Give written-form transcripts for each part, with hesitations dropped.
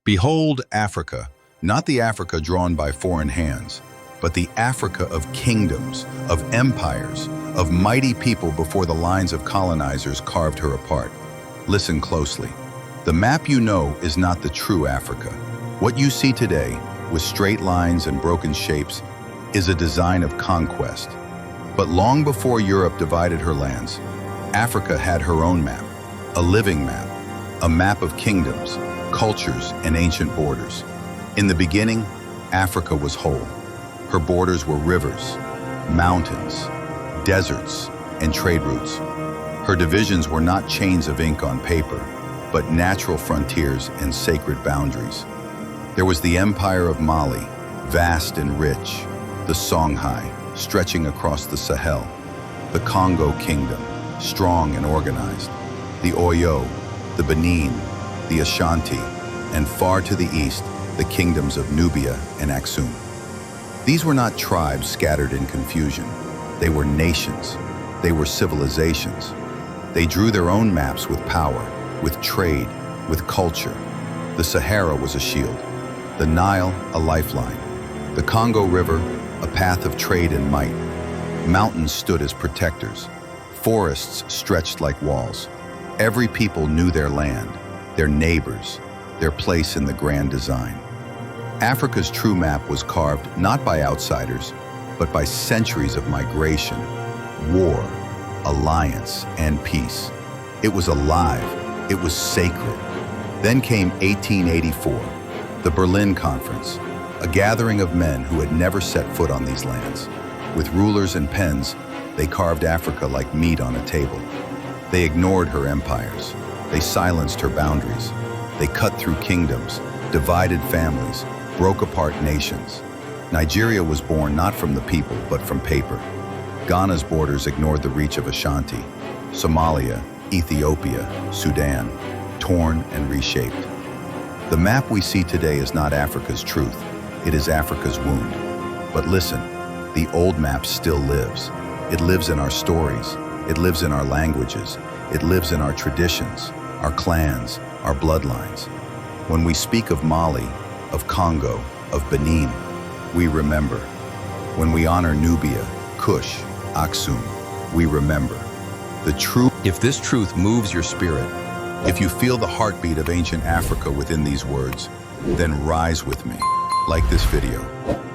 Behold Africa, not the Africa drawn by foreign hands, but the Africa of kingdoms, of empires, of mighty people before the lines of colonizers carved her apart. Listen closely. The map you know is not the true Africa. What you see today, with straight lines and broken shapes, is a design of conquest. But long before Europe divided her lands, Africa had her own map, a living map, a map of kingdoms, cultures, and ancient borders. In the beginning, Africa was whole. Her borders were rivers, mountains, deserts, and trade routes. Her divisions were not chains of ink on paper, but natural frontiers and sacred boundaries. There was the Empire of Mali, vast and rich, the Songhai, stretching across the Sahel, the Kongo Kingdom, strong and organized, the Oyo, the Benin, the Ashanti, and far to the east, the kingdoms of Nubia and Aksum. These were not tribes scattered in confusion. They were nations. They were civilizations. They drew their own maps with power, with trade, with culture. The Sahara was a shield, the Nile a lifeline, the Congo River a path of trade and might. Mountains stood as protectors. Forests stretched like walls. Every people knew their land, their neighbors, their place in the grand design. Africa's true map was carved not by outsiders, but by centuries of migration, war, alliance, and peace. It was alive. It was sacred. Then came 1884, the Berlin Conference, a gathering of men who had never set foot on these lands. With rulers and pens, they carved Africa like meat on a table. They ignored her empires. They silenced her boundaries. They cut through kingdoms, divided families, broke apart nations. Nigeria was born not from the people, but from paper. Ghana's borders ignored the reach of Ashanti. Somalia, Ethiopia, Sudan, torn and reshaped. The map we see today is not Africa's truth. It is Africa's wound. But listen, the old map still lives. It lives in our stories. It lives in our languages. It lives in our traditions, our clans, our bloodlines. When we speak of Mali, of Congo, of Benin, we remember. When we honor Nubia, Kush, Aksum, we remember. If this truth moves your spirit, if you feel the heartbeat of ancient Africa within these words, then rise with me. Like this video,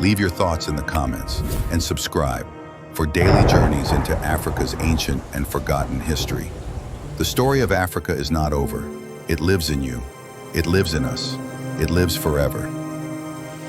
leave your thoughts in the comments, and subscribe for daily journeys into Africa's ancient and forgotten history. The story of Africa is not over. It lives in you. It lives in us. It lives forever.